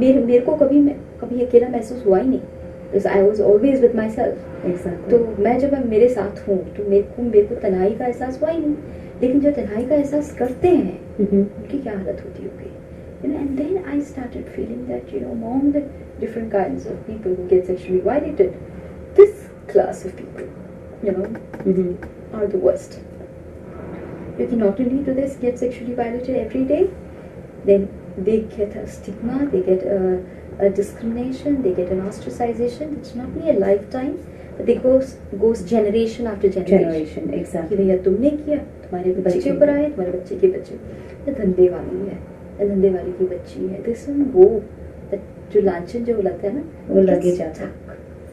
मेरे को कभी अकेला महसूस हुआ ही नहीं, because I was always with myself. Exactly. तो मैं जब मेरे साथ हूँ तो मेरे को तन्हाई का एहसास हुआ ही नहीं, लेकिन जो तन्हाई का एहसास करते हैं उनकी क्या हालत होती होगी, and then I started feeling that among the different kinds of people who get sexually violated, this class of people are the worst, because not only do they get sexually violated every day, then they get a stigma, they get a discrimination, they get an ostracization. It's not only a lifetime, but they goes generation after generation. Exactly. कि भैया तुमने किया, तुम्हारे बच्चे के ऊपर आए, तुम्हारे बच्चे के बच्चे, ये धंधे वाली है, ये धंधे वाली की बच्ची है, this one वो जो लांछन जो लगता है ना, वो लगे जाता,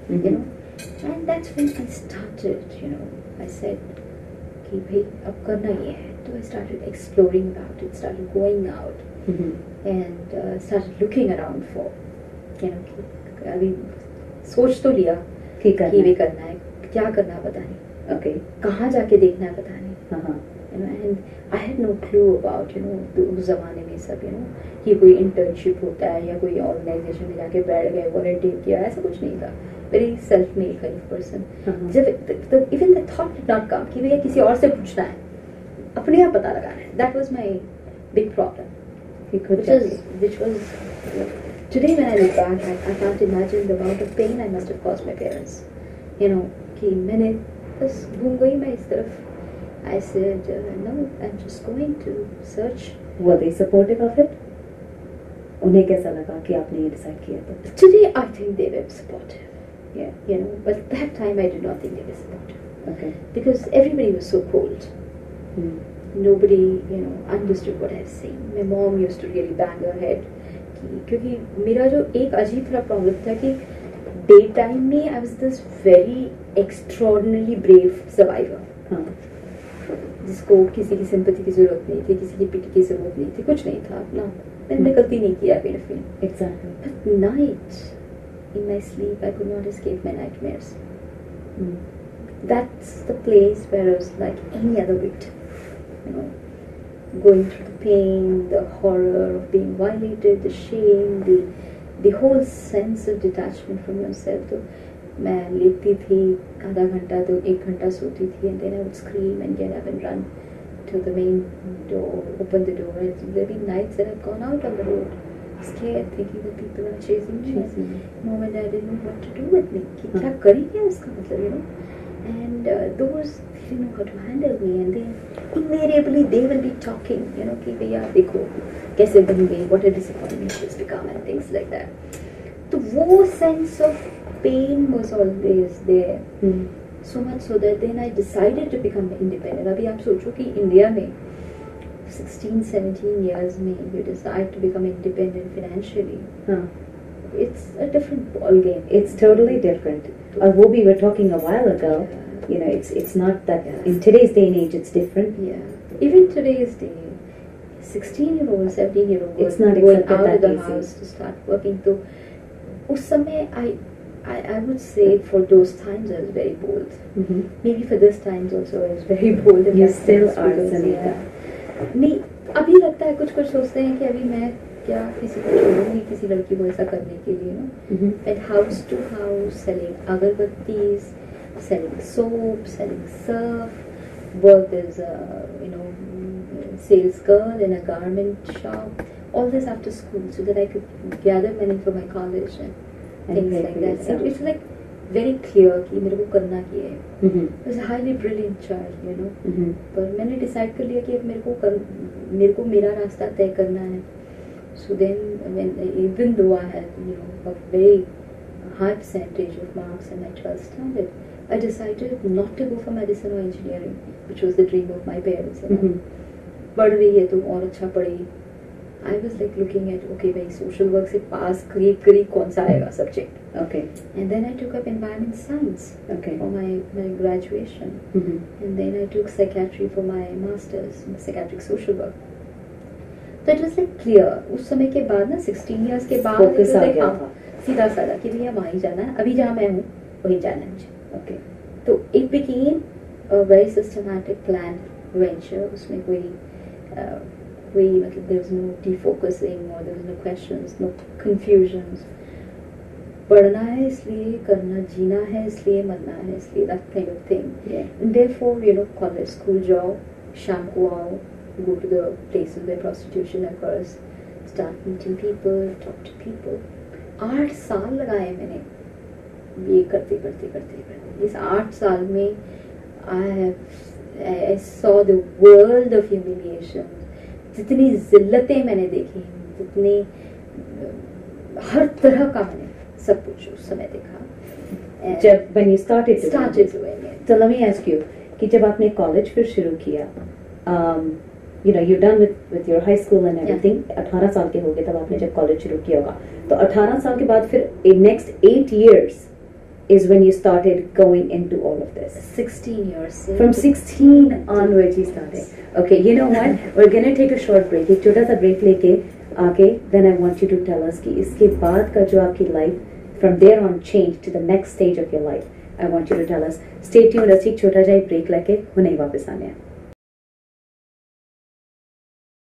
and that's when I started, I said कि भाई अब करना ये है, तो I started exploring about it, started going out. And started looking around for, अभी सोच तो लिया कि वे करना है, क्या करना पता नहीं, okay, कहाँ जाके देखना है पता नहीं, and I had no clue about उस जमाने में सब कि कोई इंटर्नशिप होता है या कोई ऑर्गेनाइजेशन में जाके बैठ गए वॉलंटियर किया, ऐसा कुछ नहीं था, very self made kind of person. जब even the thought did not come कि भैया किसी और से पूछना है, अपने आप पता लगाना है. That was my big problem. Which was today when I look back, I can't imagine the amount of pain I must have caused my parents. कि मैंने बस घूम गई मैं इस तरफ. I said no, I'm just going to search. Were they supportive of it? उन्हें कैसा लगा कि आपने ये डिसाइड किया था? Today I think they were supportive. Yeah, but at that time I did not think they were supportive. Okay. Because everybody was so cold. Nobody understood what I was saying. My mom used to really bang her head क्योंकि मेरा जो एक अजीब सा problem था कि day time में I was this very extraordinary brave survivor, जिसको किसी की सिंपैथी की जरूरत नहीं थी, किसी की पिटी की जरूरत नहीं थी, कुछ नहीं था अपना, मैंने गलती नहीं किया kind of feeling. Exactly. But night in my sleep I could not escape my nightmares. That's the place where I was like any other victim, going through the pain, the horror of being violated, the shame, the whole sense of detachment from yourself. तो मैं लेटती थी आधा घंटा तो 1 घंटा सोती थी, and then I would scream and get up and run to the main door, open the door. And there have been nights that I've gone out on the road scared, thinking that people are chasing me. Mom and Dad didn't know what to do with me. कि क्या करेंगे इसका मतलब, and those they didn't know how to handle me, and then invariably they will be talking, कि भैया देखो कैसे बन गई, what a disappointment she's become, and things like that. तो वो sense of pain was always there. So much so that then I decided to become independent. अभी आप सोचो कि इंडिया में 16-17 years में you decide to become independent financially. It's a different ball game. It's totally different. What we were talking a while ago, it's not that in today's day and age it's different. Yeah. Even today's day, 16-year-old, 17-year-old, it's not going out of the easy. house to start working. तो उस समय I would say for those times I was very bold. Maybe for this times also I was very bold. You still are, Sanita. नहीं, अभी लगता है कुछ सोचते हैं कि अभी मैं क्या किसी को छोड़ूंगी किसी लड़की को ऐसा करने के लिए, and house to house selling अगरबत्तीज, selling soap, selling surf, worked as a sales girl in a garment shop, all this after school so that I could gather money for my college and things like that. So it's like very clear कि मेरे को करना क्या है. I was a highly brilliant child, पर मैंने decide कर लिया कि अब मेरे को मेरा रास्ता तय करना है. So then even though I had a very high percentage of marks in my 12th standard, I decided not to go for medicine or engineering, which was the dream of my parents. पढ़ रही है तो और अच्छा पढ़ेगी. I was like looking at भाई social work से पास करीब कौन सा आएगा subject. Okay. And then I took up environment science for my graduation. And then I took psychiatry for my masters in psychiatric social work. So it was like clear. उस समय के बाद ना 16 years के बाद focus आ गया था. सीधा साधा कि भैया वहीं जाना है, अभी जहाँ मैं हूँ वहीं जाना है मुझे. Okay. तो it became a very systematic planned venture. उसमें कोई कोई मतलब there was no defocusing or there was no questions, no confusions. पढ़ना है इसलिए, करना जीना है इसलिए, मरना है इसलिए, that kind of thing. Yeah. And therefore, you know, college, school जाओ, शाम को आओ, go to the places where prostitution occurs, start meeting people, talk to people. 8 साल लगाए मैंने ये करते करते इस 8 साल में I saw the world of humiliation. जितनी जिल्लतें मैंने देखी, जितनी हर तरह का मैंने सब कुछ उस समय देखा. जब when you started doing it. So let me ask you कि जब आपने कॉलेज फिर शुरू किया, you know, you're done with your high school and everything. 18 साल के हो गए तब आपने जब कॉलेज शुरू किया होगा. तो 18 साल के बाद फिर next 8 years is when you started going into all of this. 16 years. From 16 onwards you started. Okay, you know what? We're gonna take a short break. एक छोटा सा break लेके आके then I want you to tell us कि इसके बाद का जो आपकी life from there on changed to the next stage of your life. I want you to tell us. Stay tuned. ਅਸੀਂ ਇੱਕ ਛੋਟਾ ਜਿਹਾ break लेके हुणे वापस आने हैं.